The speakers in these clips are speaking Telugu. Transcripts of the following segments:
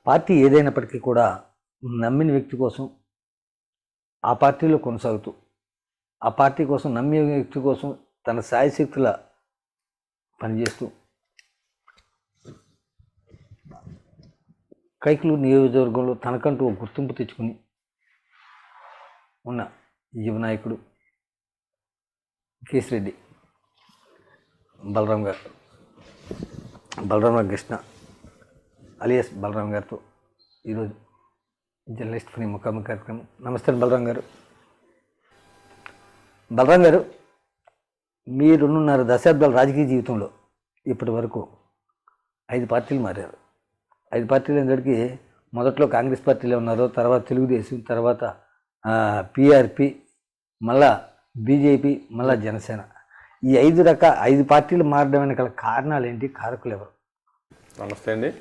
పార్టీ ఏదైనప్పటికీ కూడా నమ్మిన వ్యక్తి కోసం ఆ పార్టీలో కొనసాగుతూ ఆ పార్టీ కోసం నమ్మే వ్యక్తి కోసం తన శాయశక్తుల పనిచేస్తూ కైకలూరు నియోజకవర్గంలో తనకంటూ ఒక గుర్తింపు తెచ్చుకుని ఉన్న యువ నాయకుడు కేసిరెడ్డి బలరాం కృష్ణ అలియాస్ బలరాం గారితో ఈరోజు జర్నలిస్ట్ ఫ్రీ ముఖాముఖి కార్యక్రమం. నమస్తే బలరాం గారు. మీ 2.5 దశాబ్దాల రాజకీయ జీవితంలో ఇప్పటి వరకు 5 పార్టీలు మారారు. 5 పార్టీలు అందరికీ మొదట్లో కాంగ్రెస్ పార్టీలో ఉన్నారు, తర్వాత తెలుగుదేశం, తర్వాత పిఆర్పి, మళ్ళా బీజేపీ, మళ్ళా జనసేన. ఈ 5 పార్టీలు మారడం వెనకాల కారణాలు ఏంటి, కారకులు ఎవరు? నమస్తే అండి.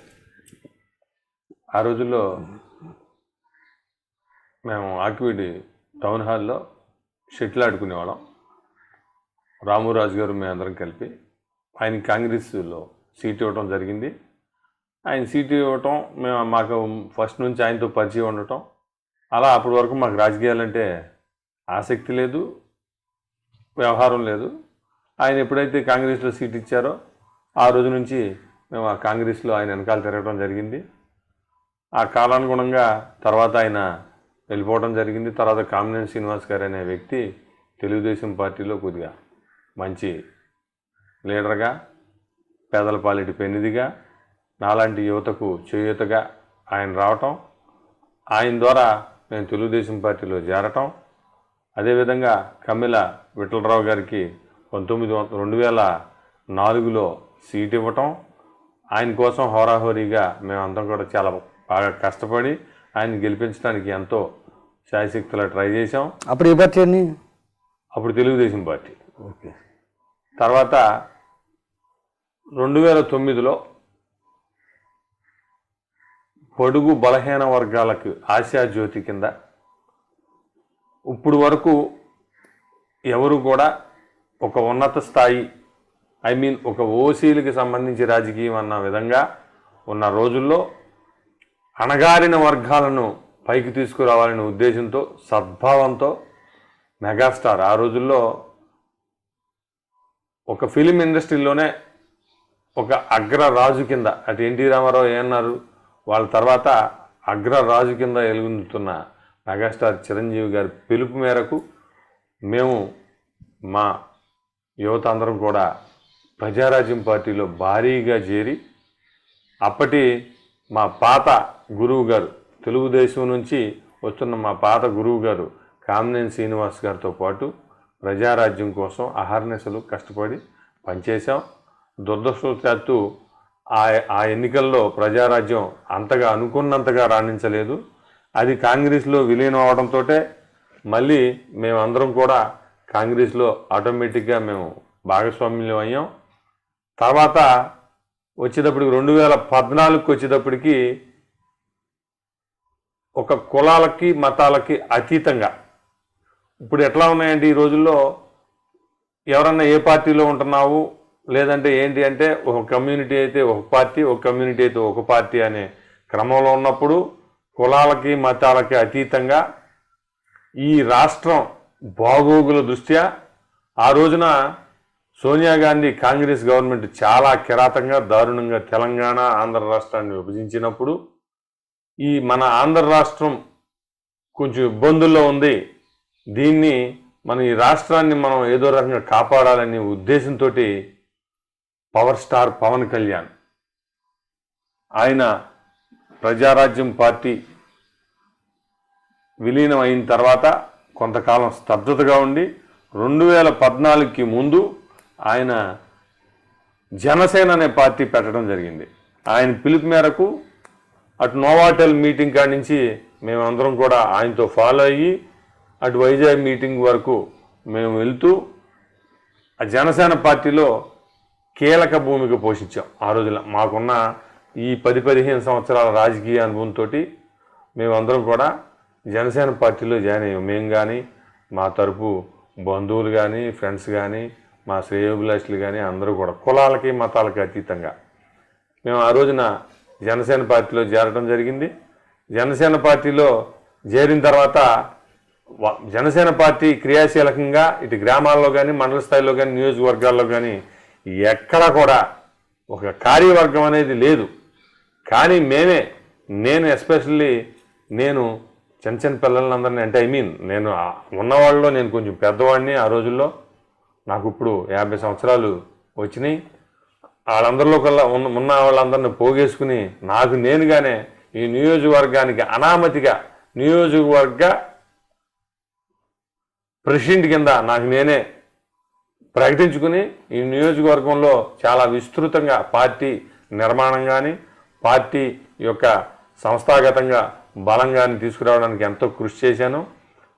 ఆ రోజుల్లో మేము ఆకివీడి టౌన్ హాల్లో షటిల్ ఆడుకునేవాళ్ళం. రామురాజు గారు మేమందరం కలిపి ఆయన కాంగ్రెస్లో సీట్ ఇవ్వటం జరిగింది. ఆయన సీటు ఇవ్వటం మాకు ఫస్ట్ నుంచి ఆయనతో పరిచయం ఉండటం, అలా అప్పటి వరకు మాకు రాజకీయాలంటే ఆసక్తి లేదు, వ్యవహారం లేదు. ఆయన ఎప్పుడైతే కాంగ్రెస్లో సీట్ ఇచ్చారో ఆ రోజు నుంచి మేము ఆ కాంగ్రెస్లో ఆయన వెనకాల తిరగడం జరిగింది. ఆ కాలానుగుణంగా తర్వాత ఆయన వెళ్ళిపోవడం జరిగింది. తర్వాత కామినేని శ్రీనివాస్ గారు అనే వ్యక్తి తెలుగుదేశం పార్టీలో కొద్దిగా మంచి లీడర్గా, పేదల పాలిటి పెన్నిదిగా, నాలాంటి యువతకు చేయూతగా ఆయన రావటం, ఆయన ద్వారా నేను తెలుగుదేశం పార్టీలో చేరటం, అదేవిధంగా కమ్మిల విఠలరావు గారికి 2004లో సీట్ ఇవ్వటం, ఆయన కోసం హోరాహోరీగా మేమంతా కూడా చాలా బాగా కష్టపడి ఆయన గెలిపించడానికి ఎంతో శాయశక్తులా ట్రై చేసాం. అప్పుడు ఏ పార్టీ అండి? అప్పుడు తెలుగుదేశం పార్టీ. ఓకే. తర్వాత 2009లో పొడుగు బలహీన వర్గాలకు ఆశాజ్యోతి కింద ఇప్పుడు వరకు ఎవరు కూడా ఒక ఉన్నత స్థాయి, ఒక ఓసీలకి సంబంధించి రాజకీయం అన్న విధంగా ఉన్న రోజుల్లో అణగారిన వర్గాలను పైకి తీసుకురావాలనే ఉద్దేశంతో, సద్భావంతో మెగాస్టార్ ఆ రోజుల్లో ఒక ఫిలిం ఇండస్ట్రీలోనే ఒక అగ్రరాజు కింద, అటు ఎన్టీ రామారావు ఏమన్నారు, వాళ్ళ తర్వాత అగ్రరాజు కింద ఎలుగుతున్న మెగాస్టార్ చిరంజీవి గారి పిలుపు మేరకు మేము మా యువత అందరం కూడా ప్రజారాజ్యం పార్టీలో భారీగా చేరి, అప్పటి మా పాత గురువు గారు, తెలుగుదేశం నుంచి వస్తున్న మా పాత గురువు గారు కామినేని శ్రీనివాస్ గారితో పాటు ప్రజారాజ్యం కోసం అహర్నిశలు కష్టపడి పనిచేశాం. దురదృష్టవశాత్తు ఆ ఎన్నికల్లో ప్రజారాజ్యం అంతగా అనుకున్నంతగా రాణించలేదు. అది కాంగ్రెస్లో విలీనం అవడంతో మళ్ళీ మేమందరం కూడా కాంగ్రెస్లో ఆటోమేటిక్గా మేము భాగస్వామ్యం అయ్యాం. తర్వాత వచ్చేటప్పటికి 2014కి వచ్చేటప్పటికి ఒక కులాలకి మతాలకి అతీతంగా, ఇప్పుడు ఎట్లా ఉన్నాయంటే ఈ రోజుల్లో ఎవరన్నా ఏ పార్టీలో ఉంటున్నావు లేదంటే ఏంటి అంటే ఒక కమ్యూనిటీ అయితే ఒక పార్టీ, ఒక కమ్యూనిటీ అయితే ఒక పార్టీ అనే క్రమంలో ఉన్నప్పుడు కులాలకి మతాలకి అతీతంగా ఈ రాష్ట్రం బాగోగుల దృష్ట్యా ఆ రోజున సోనియా గాంధీ కాంగ్రెస్ గవర్నమెంట్ చాలా కిరాతంగా, దారుణంగా తెలంగాణ, ఆంధ్ర రాష్ట్రాన్ని విభజించినప్పుడు ఈ మన ఆంధ్ర రాష్ట్రం కొంచెం ఇబ్బందుల్లో ఉంది, దీన్ని మన ఈ రాష్ట్రాన్ని మనం ఏదో రకంగా కాపాడాలనే ఉద్దేశంతో పవర్ స్టార్ పవన్ కళ్యాణ్ ఆయన ప్రజారాజ్యం పార్టీ విలీనం అయిన తర్వాత కొంతకాలం స్తబ్దతగా ఉండి 2014కి ముందు ఆయన జనసేన అనే పార్టీ పెట్టడం జరిగింది. ఆయన పిలుపు మేరకు అటు నోవాటెల్ మీటింగ్ కాడి నుంచి మేమందరం కూడా ఆయనతో ఫాలో అయ్యి అటు వైజాగ్ మీటింగ్ వరకు మేము వెళ్తూ ఆ జనసేన పార్టీలో కీలక భూమిక పోషించాం. ఆ రోజున మాకున్న ఈ 10-15 సంవత్సరాల రాజకీయ అనుభవంతో మేమందరం కూడా జనసేన పార్టీలో జాయిన్ అయ్యాం. మేము కానీ, మా తరపు బంధువులు కానీ, ఫ్రెండ్స్ కానీ, మా శ్రేయోభిలాషులు కానీ అందరూ కూడా కులాలకి మతాలకి అతీతంగా మేము ఆ రోజున జనసేన పార్టీలో చేరడం జరిగింది. జనసేన పార్టీలో చేరిన తర్వాత జనసేన పార్టీ క్రియాశీలకంగా ఇటు గ్రామాల్లో కానీ మండల స్థాయిలో కానీ నియోజకవర్గాల్లో కానీ ఎక్కడా కూడా ఒక కార్యవర్గం అనేది లేదు. కానీ నేను ఎస్పెషల్లీ నేను చిన్న చిన్న పిల్లలందరినీ అంటే నేను ఉన్నవాళ్ళలో నేను కొంచెం పెద్దవాడిని. ఆ రోజుల్లో నాకు ఇప్పుడు 50 సంవత్సరాలు వచ్చినాయి. వాళ్ళందరిలో కల్లా ఉన్న వాళ్ళందరినీ పోగేసుకుని నాకు నేనుగానే ఈ నియోజకవర్గానికి అనామతిగా నియోజకవర్గ ప్రెసిడెంట్ కింద నాకు నేనే ప్రకటించుకుని ఈ నియోజకవర్గంలో చాలా విస్తృతంగా పార్టీ నిర్మాణం కానీ పార్టీ యొక్క సంస్థాగతంగా బలంగాని తీసుకురావడానికి ఎంతో కృషి చేశాను.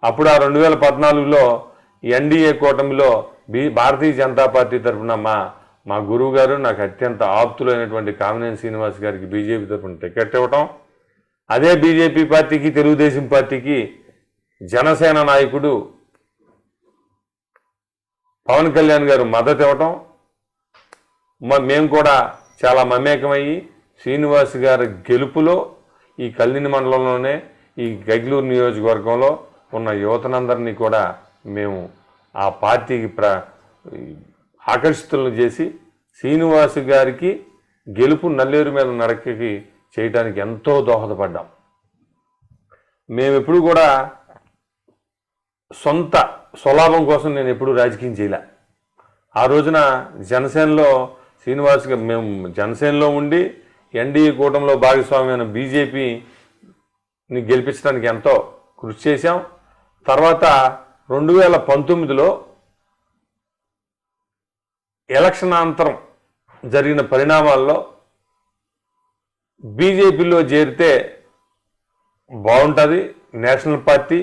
అప్పుడు ఆ 2014లో ఎన్డీఏ కూటమిలో భారతీయ జనతా పార్టీ తరఫున మా గురువు గారు నాకు అత్యంత ఆప్తులైనటువంటి కామినేని శ్రీనివాస్ గారికి బీజేపీ తరఫున టికెట్ ఇవ్వటం, అదే బీజేపీ పార్టీకి తెలుగుదేశం పార్టీకి జనసేన నాయకుడు పవన్ కళ్యాణ్ గారు మద్దతు ఇవ్వటం, మేము కూడా చాలా మమేకమయ్యి శ్రీనివాస్ గారి గెలుపులో ఈ కల్లిని మండలంలోనే ఈ గైగ్లూరు నియోజకవర్గంలో ఉన్న యువతనందరినీ కూడా మేము ఆ పార్టీకి ఆకర్షితులను చేసి శ్రీనివాస్ గారికి గెలుపు నల్లేరు మీద నడకకి చేయడానికి ఎంతో దోహదపడ్డాం. మేము ఎప్పుడు కూడా సొంత స్వలాభం కోసం నేను ఎప్పుడూ రాజకీయం చేయలే. ఆ రోజున జనసేనలో శ్రీనివాస్గా మేము జనసేనలో ఉండి ఎన్డీఏ కూటమిలో భాగస్వామ్యమైన బీజేపీని గెలిపించడానికి ఎంతో కృషి చేశాం. తర్వాత 2019లో ఎలక్షన్ అనంతరం జరిగిన పరిణామాల్లో బీజేపీలో చేరితే బాగుంటుంది, నేషనల్ పార్టీ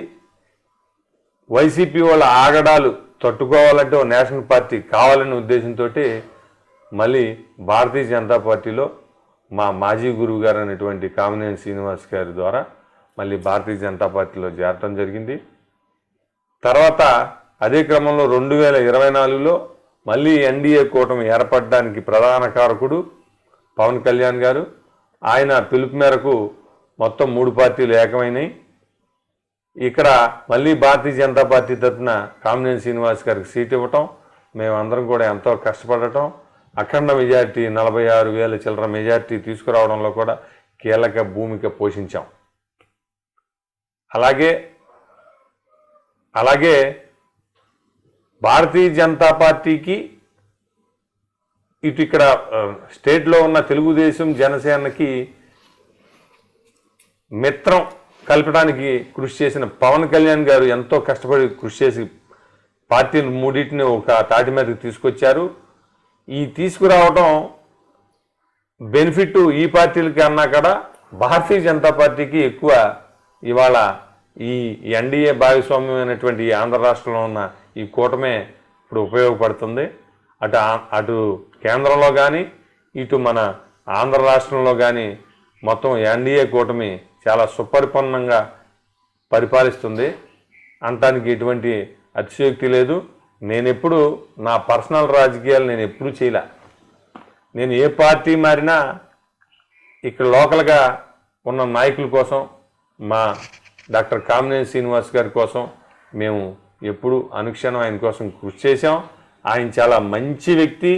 వైసీపీ వాళ్ళ ఆగడాలు తట్టుకోవాలంటే ఓ నేషనల్ పార్టీ కావాలనే ఉద్దేశంతో మళ్ళీ భారతీయ జనతా పార్టీలో మా మాజీ గురువు గారు అనేటువంటి కామినేని శ్రీనివాస్ గారి ద్వారా మళ్ళీ భారతీయ జనతా పార్టీలో చేరటం జరిగింది. తర్వాత అదే క్రమంలో 2024లో మళ్ళీ ఎన్డీఏ కూటమి ఏర్పడడానికి ప్రధాన కారకుడు పవన్ కళ్యాణ్ గారు. ఆయన పిలుపు మేరకు మొత్తం 3 పార్టీలు ఏకమైనాయి. ఇక్కడ మళ్ళీ భారతీయ జనతా పార్టీ తరఫున కామినేని శ్రీనివాస్ గారికి సీట్ ఇవ్వటం, మేమందరం కూడా ఎంతో కష్టపడటం, అఖండ మెజార్టీ 46,000 చిల్లర మెజార్టీ తీసుకురావడంలో కూడా కీలక భూమిక పోషించాం. అలాగే భారతీయ జనతా పార్టీకి ఇక్కడ స్టేట్లో ఉన్న తెలుగుదేశం జనసేనకి మిత్రం కలపడానికి కృషి చేసిన పవన్ కళ్యాణ్ గారు ఎంతో కష్టపడి కృషి చేసి పార్టీలు మూడింటిని ఒక తాటి మీదకి తీసుకొచ్చారు. ఈ తీసుకురావడం బెనిఫిట్ ఈ పార్టీలకి అన్నా కూడా భారతీయ జనతా పార్టీకి ఎక్కువ ఇవాళ ఈ ఎన్డీఏ భాగస్వామ్యమైనటువంటి ఈ ఆంధ్ర రాష్ట్రంలో ఉన్న ఈ కూటమే ఇప్పుడు ఉపయోగపడుతుంది. అటు కేంద్రంలో కానీ ఇటు మన ఆంధ్ర రాష్ట్రంలో కానీ మొత్తం ఎన్డీఏ కూటమి చాలా సుపరిపూర్ణంగా పరిపాలిస్తుంది అనటానికి ఎటువంటి అతిశయోక్తి లేదు. నేనెప్పుడు నా పర్సనల్ రాజకీయాలు నేను ఎప్పుడూ చేయలే. నేను ఏ పార్టీ మారినా ఇక్కడ లోకల్గా ఉన్న నాయకుల కోసం మా డాక్టర్ కామినేని శ్రీనివాస్ గారి కోసం మేము ఎప్పుడు అనుక్షణం ఆయన కోసం కృషి చేశాం. ఆయన చాలా మంచి వ్యక్తి,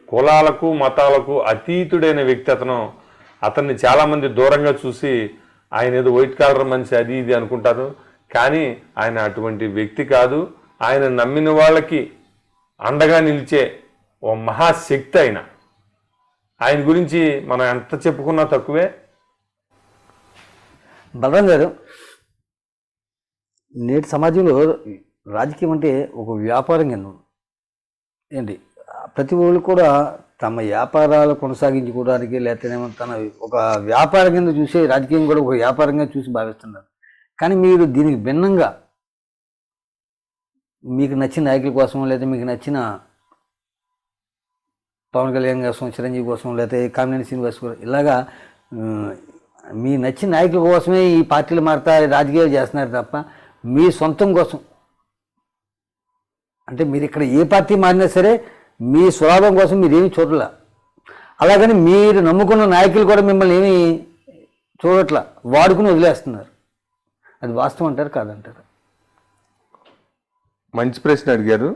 కులాలకు మతాలకు అతీతుడైన వ్యక్తి. అతన్ని చాలామంది దూరంగా చూసి ఆయన ఏదో వైట్ కాలర్ మనిషి అది ఇది అనుకుంటారు, కానీ ఆయన అటువంటి వ్యక్తి కాదు. ఆయన నమ్మిన వాళ్ళకి అండగా నిలిచే ఓ మహాశక్తి. ఆయన గురించి మనం ఎంత చెప్పుకున్నా తక్కువే. బలరాం గారు, నేటి సమాజంలో రాజకీయం అంటే ఒక వ్యాపారం కింద ఏంటి, ప్రతి ఒళ్ళు కూడా తమ వ్యాపారాలు కొనసాగించుకోవడానికి లేకపోతే తన ఒక వ్యాపారం కింద చూసే రాజకీయం కూడా ఒక వ్యాపారంగా చూసి భావిస్తున్నారు. కానీ మీరు దీనికి భిన్నంగా మీకు నచ్చిన నాయకుల కోసం లేదా మీకు నచ్చిన పవన్ కళ్యాణ్ కోసం, చిరంజీవి కోసం, లేకపోతే కామినేని శ్రీనివాస్ కోసం ఇలాగా మీ నచ్చిన నాయకుల కోసమే ఈ పార్టీలు మారుతా రాజకీయాలు చేస్తున్నారు తప్ప మీ సొంతం కోసం అంటే మీరు ఇక్కడ ఏ పార్టీ మారినా సరే మీ స్వలాభం కోసం మీరేమి చూడలే. అలాగని మీరు నమ్ముకున్న నాయకులు కూడా మిమ్మల్ని ఏమీ చూడట్లా, వాడుకుని వదిలేస్తున్నారు. అది వాస్తవం అంటారు కాదంటారు? మంచి ప్రశ్న అడిగారు.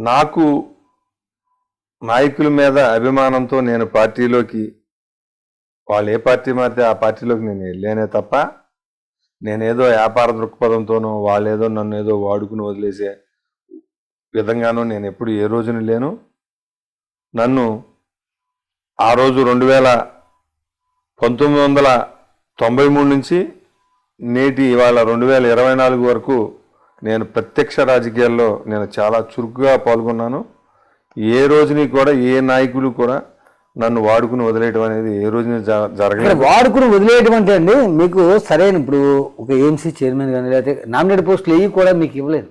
నాకు నాయకుల మీద అభిమానంతో నేను పార్టీలోకి, వాళ్ళు ఏ పార్టీ మారితే ఆ పార్టీలోకి నేను వెళ్ళానే తప్ప నేనేదో వ్యాపార దృక్పథంతోనో వాళ్ళేదో నన్ను ఏదో వాడుకుని వదిలేసే విధంగానో నేను ఎప్పుడు ఏ రోజున లేను. నన్ను ఆ రోజు 1993 నుంచి నేటి ఇవాళ 2024 వరకు నేను ప్రత్యక్ష రాజకీయాల్లో నేను చాలా చురుకుగా పాల్గొన్నాను. ఏ రోజుని కూడా ఏ నాయకులు కూడా నన్ను వాడుకుని వదిలేయడం అనేది ఏ రోజున జరగలేదు. వాడుకుని వదిలేయడం అంటే అండి, మీకు సరైన ఇప్పుడు ఒక ఏఎంసీ చైర్మన్ కానీ లేకపోతే నామినేటెడ్ పోస్టులు ఏవి కూడా మీకు ఇవ్వలేదు,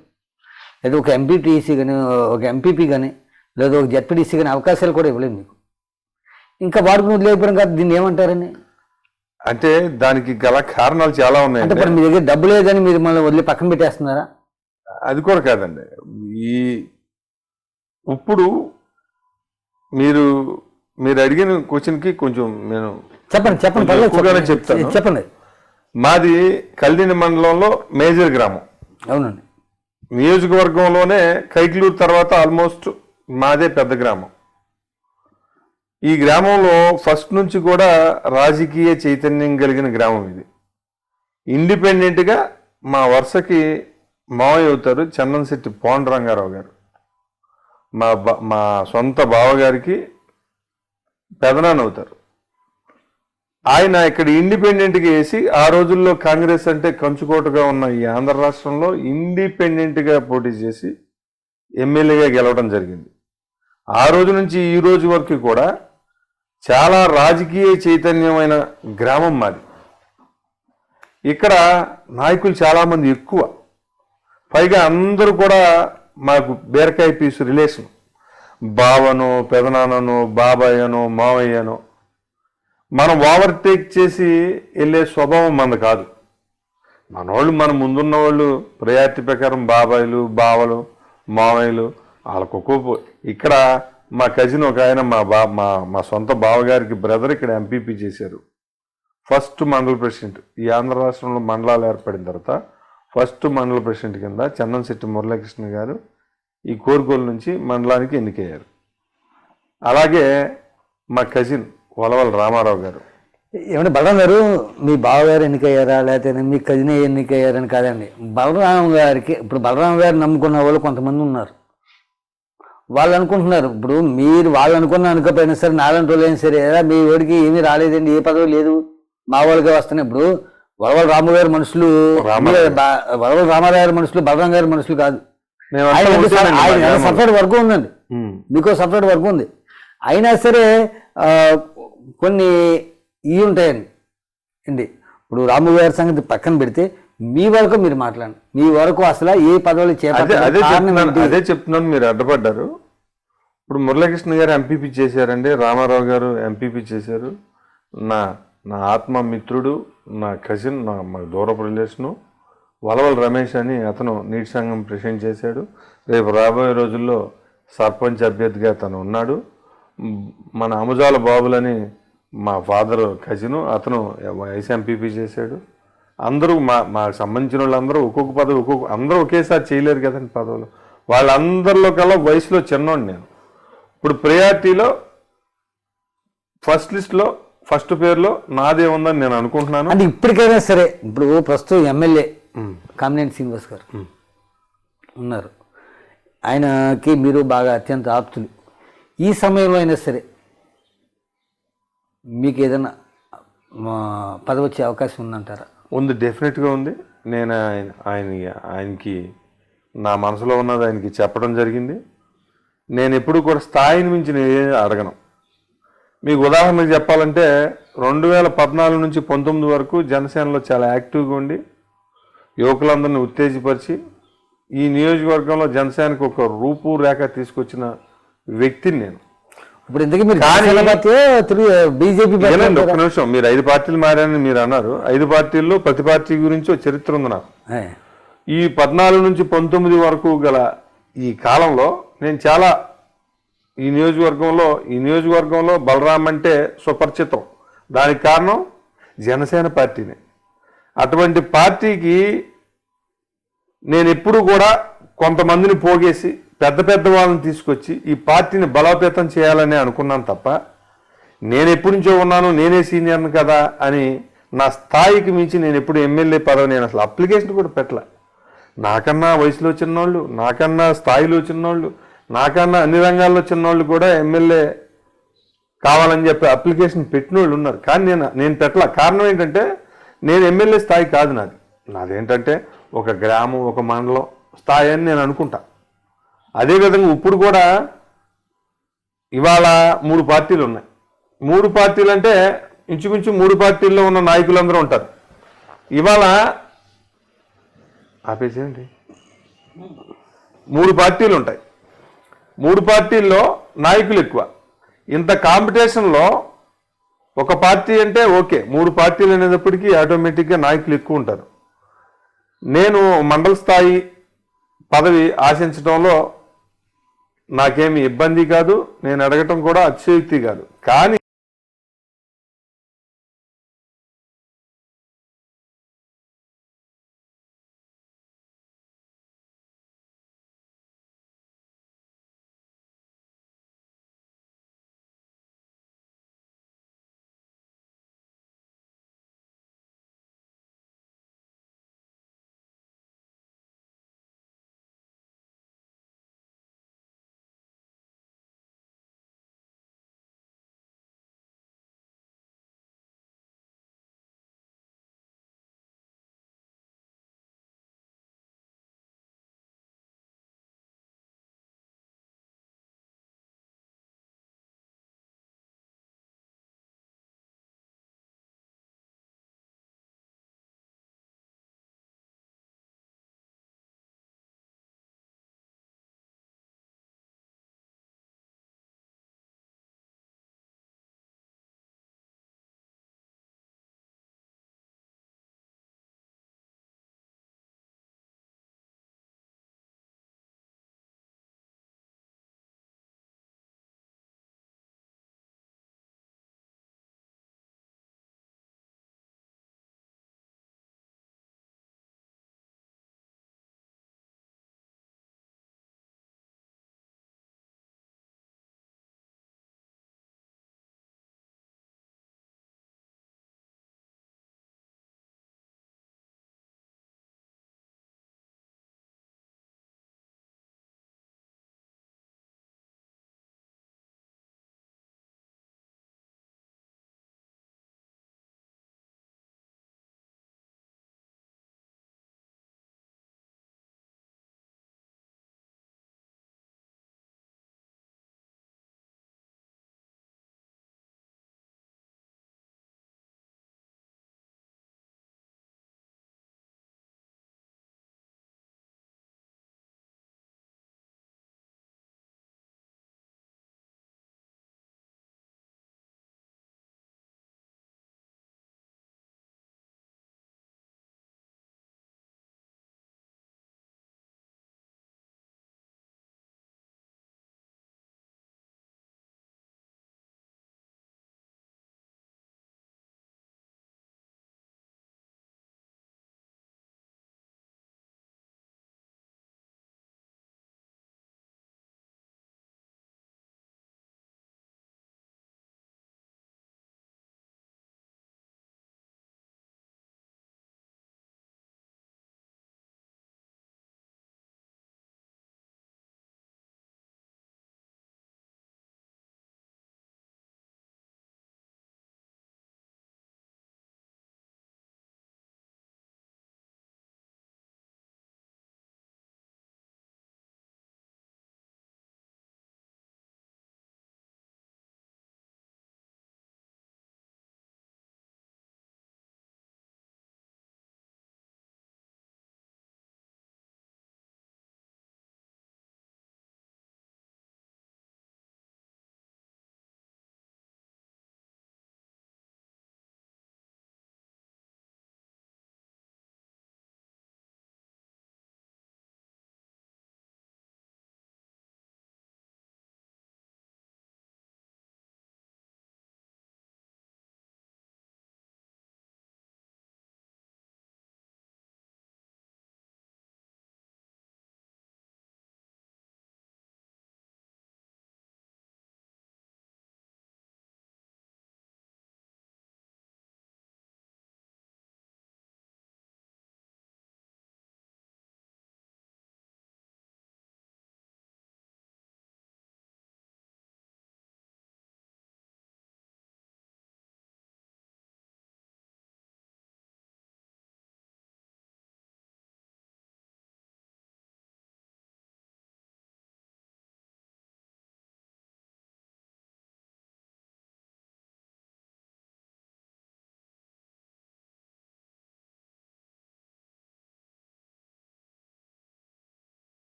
లేదా ఒక ఎంపీటీసీ కానీ ఒక ఎంపీపీ కానీ లేదా ఒక జెడ్పీటీసీ కానీ అవకాశాలు కూడా ఇవ్వలేదు మీకు. ఇంకా వాడుకుని వదిలేయడం కాదు, దీన్ని ఏమంటారని? అంటే దానికి గల కారణాలు చాలా ఉన్నాయి. అంటే మీ దగ్గర డబ్బు లేదని మీరు మళ్ళీ వదిలి పక్కన పెట్టేస్తున్నారా? అది కూడా కాదండి. ఇప్పుడు మీరు అడిగిన క్వశ్చన్కి కొంచెం నేను చెప్పండి చెప్పండి. మాది కల్దిని మండలంలో మేజర్ గ్రామం. అవునండి. నియోజకవర్గంలోనే కైక్లూరు తర్వాత ఆల్మోస్ట్ మాదే పెద్ద గ్రామం. ఈ గ్రామంలో ఫస్ట్ నుంచి కూడా రాజకీయ చైతన్యం కలిగిన గ్రామం ఇది. ఇండిపెండెంట్గా మా వరుసకి మావయ్య అవుతారు చందనశెట్టి పాండురంగారావు గారు, మా సొంత బావగారికి పెదనాన్న అవుతారు. ఆయన ఇక్కడ ఇండిపెండెంట్గా వేసి, ఆ రోజుల్లో కాంగ్రెస్ అంటే కంచుకోటగా ఉన్న ఈ ఆంధ్ర రాష్ట్రంలో ఇండిపెండెంట్గా పోటీ చేసి ఎమ్మెల్యేగా గెలవడం జరిగింది. ఆ రోజు నుంచి ఈ రోజు వరకు కూడా చాలా రాజకీయ చైతన్యమైన గ్రామం మాది. ఇక్కడ నాయకులు చాలామంది ఎక్కువ, పైగా అందరూ కూడా మాకు బీరకాయ పీసు రిలేషన్. బావనో పెదనాన్ననో బాబాయ్యనో మావయ్యనో మనం ఓవర్టేక్ చేసి వెళ్ళే స్వభావం మనది కాదు. మనోళ్ళు మన ముందున్న వాళ్ళు ప్రయారిటీ ప్రకారం బాబాయిలు బావలు మావయ్యలు వాళ్ళకు ఒక్కో. ఇక్కడ మా కజిన్ ఒక ఆయన మా సొంత బావగారికి బ్రదర్ ఇక్కడ ఎంపీపీ చేశారు, ఫస్ట్ మండల ప్రెసిడెంట్. ఈ ఆంధ్ర రాష్ట్రంలో మండలాలు ఏర్పడిన తర్వాత ఫస్ట్ మండల ప్రెసిడెంట్ కింద చందనశెట్టి మురళీకృష్ణ గారు ఈ కోరుకోలు నుంచి మండలానికి ఎన్నికయ్యారు. అలాగే మా కజిన్ వలవల రామారావు గారు. ఏమంటే బలరాం గారు మీ బావగారు ఎన్నికయ్యారా లేకపోతే మీ కజిన్ ఎన్నికయ్యారని కాదండి, బలరాం గారికి ఇప్పుడు బలరాం గారు నమ్ముకున్న వాళ్ళు కొంతమంది ఉన్నారు. వాళ్ళు అనుకుంటున్నారు, ఇప్పుడు మీరు వాళ్ళు అనుకోకపోయినా సరే నాలుగు రోజులు అయినా సరే మీ వాడికి ఏమీ రాలేదండి, ఏ పదవి లేదు, మా వాళ్ళకే వస్తున్నాయి. ఇప్పుడు వలవల రాము గారి మనుషులు వలవల రామారావు గారి మనుషులు బలరాం గారి మనుషులు కాదు. ఆయన సపరేట్ వర్క్ ఉందండి, మీకు సపరేట్ వర్క్ ఉంది. అయినా సరే కొన్ని ఇవి ఉంటాయండి అండి. ఇప్పుడు రాము గారి సంగతి పక్కన పెడితే మీ వరకు మీరు మాట్లాడండి, మీ వరకు అసలు ఏ పదవులు అదే చెప్తున్నాను. మీరు అడ్డపడ్డారు. ఇప్పుడు మురళీకృష్ణ గారు ఎంపీపీ చేశారండి, రామారావు గారు ఎంపీపీ చేశారు. నా ఆత్మ మిత్రుడు, నా కజిన్, మా దూరపు రిలేషను వలవల రమేష్ అని అతను నీటి సంఘం ప్రెసిడెంట్ చేశాడు. రేపు రాబోయే రోజుల్లో సర్పంచ్ అభ్యర్థిగా తను ఉన్నాడు. మన అముజాల బాబులని మా ఫాదర్ కజిను, అతను వైస్ ఎంపీపీ చేశాడు. అందరూ మాకు సంబంధించిన వాళ్ళందరూ ఒక్కొక్క పదవి అందరూ ఒకేసారి చేయలేరు కదండి పదవులు. వాళ్ళందరిలో కల్లా వయసులో చిన్నోడు నేను. ఇప్పుడు ప్రయారిటీలో ఫస్ట్ లిస్ట్లో ఫస్ట్ పేరులో నాదే ఉందని నేను అనుకుంటున్నాను. అంటే ఇప్పటికైనా సరే ఇప్పుడు ప్రస్తుతం ఎమ్మెల్యే కామినేని శ్రీనివాస్ గారు ఉన్నారు, ఆయనకి మీరు బాగా అత్యంత ఆప్తులు. ఈ సమయంలో అయినా సరే మీకు ఏదైనా పదవి వచ్చే అవకాశం ఉందంటారా? ఉంది, డెఫినెట్గా ఉంది. నేను ఆయనకి నా మనసులో ఉన్నది ఆయనకి చెప్పడం జరిగింది. నేను ఎప్పుడు కూడా స్థాయిని మించి నేను అడగను. మీకు ఉదాహరణకు చెప్పాలంటే 2014 నుంచి 19 వరకు జనసేనలో చాలా యాక్టివ్గా ఉండి యువకులందరినీ ఉత్తేజపరిచి ఈ నియోజకవర్గంలో జనసేనకు ఒక రూపురేఖ తీసుకొచ్చిన వ్యక్తిని నేను. ఇప్పుడు ఇంతకీ మీరు బీజేపీ ఒక్క నిమిషం, మీరు 5 పార్టీలు మారని మీరు అన్నారు. 5 పార్టీల్లో ప్రతి పార్టీ గురించి ఒక చరిత్ర ఉంది నాకు. ఈ 14 నుంచి 19 వరకు గల ఈ కాలంలో నేను చాలా ఈ నియోజకవర్గంలో బలరాం అంటే సుపరిచితం. దానికి కారణం జనసేన పార్టీనే. అటువంటి పార్టీకి నేను ఎప్పుడు కూడా కొంతమందిని పోగేసి పెద్ద వాళ్ళని తీసుకొచ్చి ఈ పార్టీని బలోపేతం చేయాలని అనుకున్నాను తప్ప, నేను ఎప్పటి నుంచో ఉన్నాను, నేనే సీనియర్ని కదా అని నా స్థాయికి మించి నేను ఎప్పుడు ఎమ్మెల్యే పదవి నేను అసలు అప్లికేషన్ కూడా పెట్టలే. నాకన్నా వయసులో చిన్నోళ్ళు, నాకన్నా స్థాయిలో చిన్నోళ్ళు, నాకన్నా అన్ని రంగాల్లో చిన్నోళ్ళు కూడా ఎమ్మెల్యే కావాలని చెప్పి అప్లికేషన్ పెట్టిన వాళ్ళు ఉన్నారు. కానీ నేను పెట్టలే. కారణం ఏంటంటే నేను ఎమ్మెల్యే స్థాయి కాదు నాదేంటంటే ఒక గ్రామం, ఒక మండలం స్థాయి అని నేను అనుకుంటా. అదేవిధంగా ఇప్పుడు కూడా ఇవాళ 3 పార్టీలు ఉన్నాయి. 3 పార్టీలు అంటే ఇంచుమించు 3 పార్టీల్లో ఉన్న నాయకులందరూ ఉంటారు. ఇవాళ ఆపేసేయండి. 3 పార్టీలు ఉంటాయి. 3 పార్టీల్లో నాయకులు ఎక్కువ. ఇంత కాంపిటీషన్లో ఒక పార్టీ అంటే ఓకే, 3 పార్టీలు అనేటప్పటికీ ఆటోమేటిక్గా నాయకులు ఎక్కువ ఉంటారు. నేను మండల స్థాయి పదవి ఆశించడంలో నాకేమి ఇబ్బంది కాదు, నేను అడగటం కూడా అతిశయోక్తి కాదు. కానీ